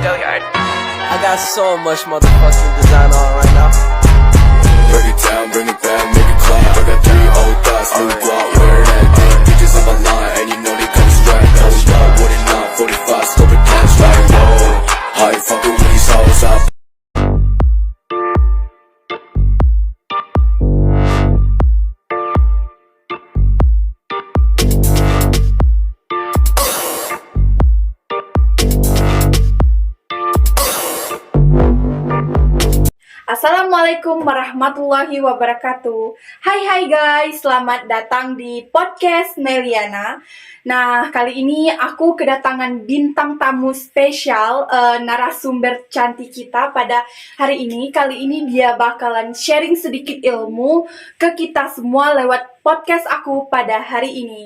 I got so much motherfucking design on right now. Break it down, bring it back, make it clap. I got 3 old thoughts, new block, wear that thing. Bitches on my line, and you know they come straight. Hold up, what it not, 45, scope it cash like whoa. How you fucking with these hoes up? Assalamualaikum warahmatullahi wabarakatuh. Hai guys, selamat datang di podcast Meliana. Nah, kali ini aku kedatangan bintang tamu spesial, narasumber cantik kita pada hari ini. Kali ini dia bakalan sharing sedikit ilmu ke kita semua lewat podcast aku pada hari ini.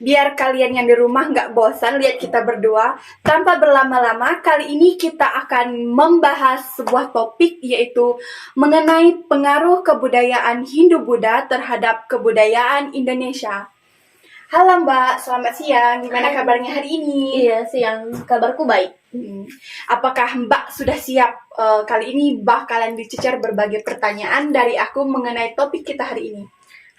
Biar kalian yang di rumah nggak bosan lihat kita berdua. Tanpa berlama-lama, kali ini kita akan membahas sebuah topik, yaitu mengenai pengaruh kebudayaan Hindu-Buddha terhadap kebudayaan Indonesia. Halo Mbak, selamat siang. Gimana kabarnya hari ini? Iya, siang. Kabarku baik. Apakah Mbak sudah siap? Kali ini bakalan dicecar berbagai pertanyaan dari aku mengenai topik kita hari ini.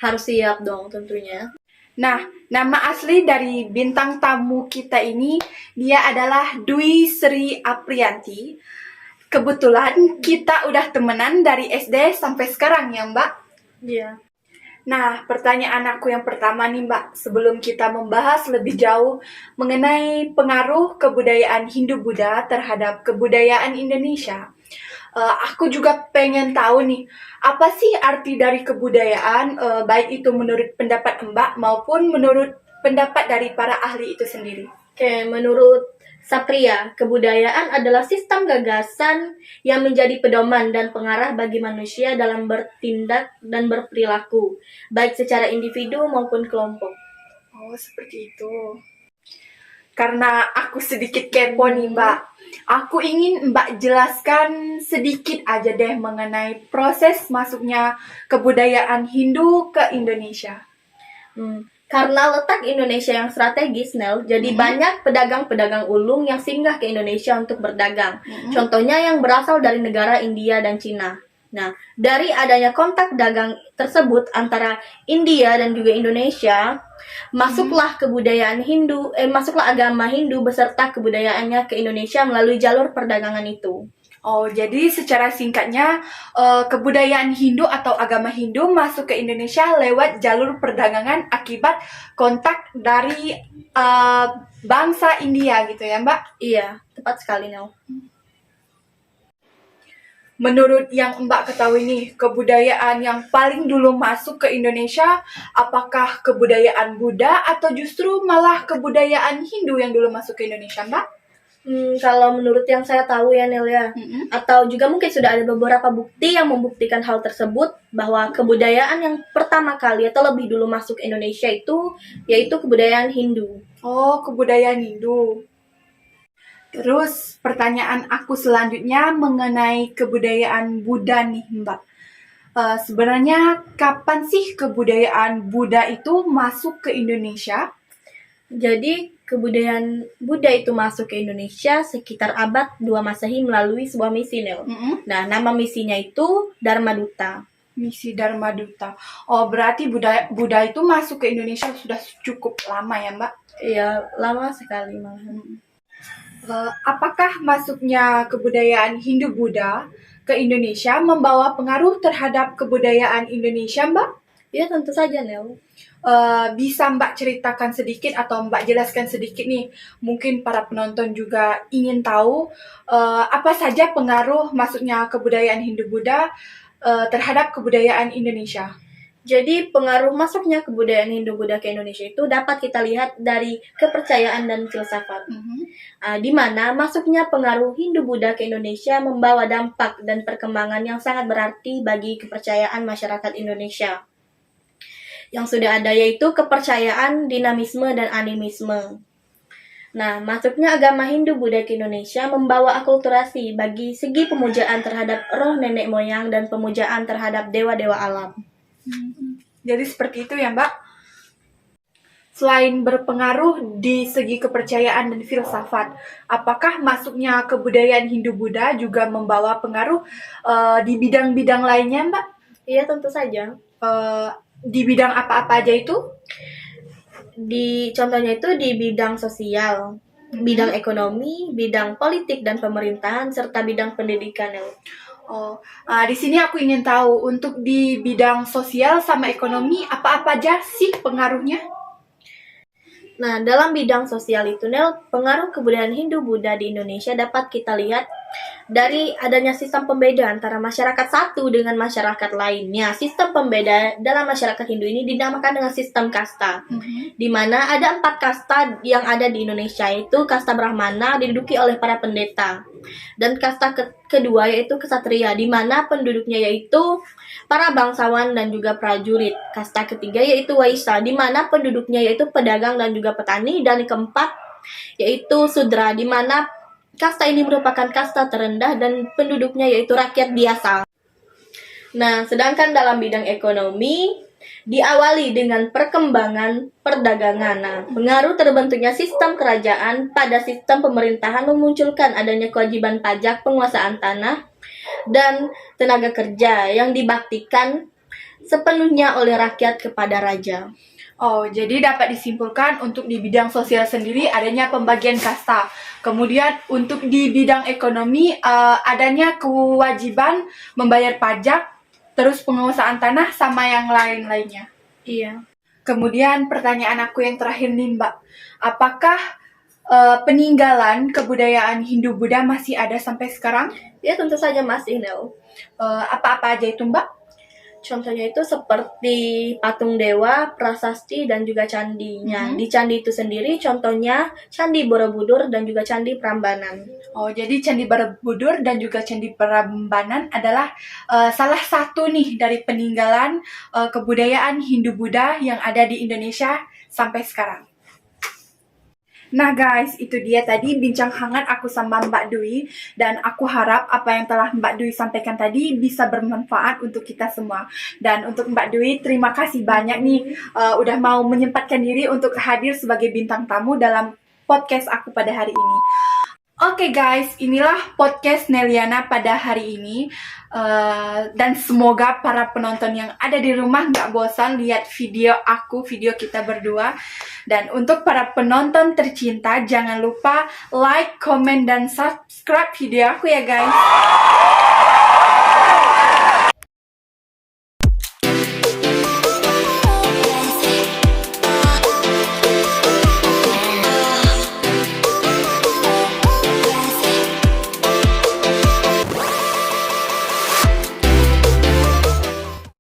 Harus siap dong tentunya. Nah, nama asli dari bintang tamu kita ini, dia adalah Dwi Sri Aprianti. Kebetulan kita udah temenan dari SD sampai sekarang ya Mbak? Iya. Nah, pertanyaan aku yang pertama nih Mbak, sebelum kita membahas lebih jauh mengenai pengaruh kebudayaan Hindu-Buddha terhadap kebudayaan Indonesia. Aku juga pengen tahu nih, apa sih arti dari kebudayaan, baik itu menurut pendapat Mbak maupun menurut pendapat dari para ahli itu sendiri. Oke, menurut Sapria, kebudayaan adalah sistem gagasan yang menjadi pedoman dan pengarah bagi manusia dalam bertindak dan berperilaku, baik secara individu maupun kelompok. Oh, seperti itu. Karena aku sedikit kepo nih Mbak, aku ingin Mbak jelaskan sedikit aja deh mengenai proses masuknya kebudayaan Hindu ke Indonesia. Karena letak Indonesia yang strategis, Nel, jadi banyak pedagang-pedagang ulung yang singgah ke Indonesia untuk berdagang. Contohnya yang berasal dari negara India dan Cina. Nah, dari adanya kontak dagang tersebut antara India dan juga Indonesia, masuklah agama Hindu beserta kebudayaannya ke Indonesia melalui jalur perdagangan itu. Oh, jadi secara singkatnya kebudayaan Hindu atau agama Hindu masuk ke Indonesia lewat jalur perdagangan akibat kontak dari bangsa India gitu ya Mbak? Iya, tepat sekali, Nel. Menurut yang Mbak ketahui nih, kebudayaan yang paling dulu masuk ke Indonesia, apakah kebudayaan Buddha atau justru malah kebudayaan Hindu yang dulu masuk ke Indonesia, Mbak? Kalau menurut yang saya tahu ya, Nel ya, atau juga mungkin sudah ada beberapa bukti yang membuktikan hal tersebut, bahwa kebudayaan yang pertama kali atau lebih dulu masuk ke Indonesia itu, yaitu kebudayaan Hindu. Oh, kebudayaan Hindu. Terus pertanyaan aku selanjutnya mengenai kebudayaan Buddha nih Mbak. Sebenarnya kapan sih kebudayaan Buddha itu masuk ke Indonesia? Jadi kebudayaan Buddha itu masuk ke Indonesia sekitar abad 2 Masehi melalui sebuah misi, Nel. Nah, nama misinya itu Dharma Duta. Misi Dharma Duta. Oh, berarti Buddha itu masuk ke Indonesia sudah cukup lama ya Mbak? Iya, lama sekali malahan. Apakah masuknya kebudayaan Hindu-Buddha ke Indonesia membawa pengaruh terhadap kebudayaan Indonesia, Mbak? Iya, tentu saja, Nel. Bisa Mbak ceritakan sedikit atau Mbak jelaskan sedikit nih, mungkin para penonton juga ingin tahu apa saja pengaruh masuknya kebudayaan Hindu-Buddha terhadap kebudayaan Indonesia. Jadi pengaruh masuknya kebudayaan Hindu-Buddha ke Indonesia itu dapat kita lihat dari kepercayaan dan filsafat. Di mana masuknya pengaruh Hindu-Buddha ke Indonesia membawa dampak dan perkembangan yang sangat berarti bagi kepercayaan masyarakat Indonesia. Yang sudah ada yaitu kepercayaan, dinamisme, dan animisme. Nah, masuknya agama Hindu-Buddha ke Indonesia membawa akulturasi bagi segi pemujaan terhadap roh nenek moyang dan pemujaan terhadap dewa-dewa alam. Jadi seperti itu ya Mbak. selain berpengaruh di segi kepercayaan dan filsafat, apakah masuknya kebudayaan Hindu-Buddha juga membawa pengaruh di bidang-bidang lainnya, Mbak? Iya, tentu saja. Di bidang apa-apa aja itu? Contohnya itu di bidang sosial, bidang ekonomi, bidang politik dan pemerintahan, serta bidang pendidikan. Di sini aku ingin tahu untuk di bidang sosial sama ekonomi apa-apa aja sih pengaruhnya? Nah, dalam bidang sosial itu, Nel, pengaruh kebudayaan Hindu-Buddha di Indonesia dapat kita lihat dari adanya sistem pembeda antara masyarakat satu dengan masyarakat lainnya. Sistem pembeda dalam masyarakat Hindu ini dinamakan dengan sistem kasta, di mana ada 4 kasta yang ada di Indonesia, yaitu kasta Brahmana diduduki oleh para pendeta, dan kasta kedua yaitu kesatria, di mana penduduknya yaitu para bangsawan dan juga prajurit. Kasta ketiga yaitu Waisya, di mana penduduknya yaitu pedagang dan juga petani, dan keempat yaitu Sudra, di mana kasta ini merupakan kasta terendah dan penduduknya yaitu rakyat biasa. Nah, sedangkan dalam bidang ekonomi diawali dengan perkembangan perdagangan. Nah, pengaruh terbentuknya sistem kerajaan pada sistem pemerintahan memunculkan adanya kewajiban pajak, penguasaan tanah, dan tenaga kerja yang dibaktikan sepenuhnya oleh rakyat kepada raja. Jadi dapat disimpulkan untuk di bidang sosial sendiri adanya pembagian kasta. Kemudian untuk di bidang ekonomi adanya kewajiban membayar pajak, terus penguasaan tanah sama yang lain-lainnya. Iya. Kemudian pertanyaan aku yang terakhir nih, Mbak. Apakah peninggalan kebudayaan Hindu-Buddha masih ada sampai sekarang? Ya, tentu saja masih, Nel. Apa-apa aja itu, Mbak? Contohnya itu seperti patung dewa, prasasti, dan juga candinya. Di candi itu sendiri, contohnya Candi Borobudur dan juga Candi Prambanan. Jadi Candi Borobudur dan juga Candi Prambanan adalah salah satu nih dari peninggalan kebudayaan Hindu-Buddha yang ada di Indonesia sampai sekarang. Nah guys, itu dia tadi bincang hangat aku sama Mbak Dwi, dan aku harap apa yang telah Mbak Dwi sampaikan tadi bisa bermanfaat untuk kita semua. Dan untuk Mbak Dwi, terima kasih banyak nih udah mau menyempatkan diri untuk hadir sebagai bintang tamu dalam podcast aku pada hari ini. Oke guys, inilah podcast Neliana pada hari ini. Dan semoga para penonton yang ada di rumah nggak bosan lihat video kita berdua. Dan untuk para penonton tercinta, jangan lupa like, comment, dan subscribe video aku ya guys.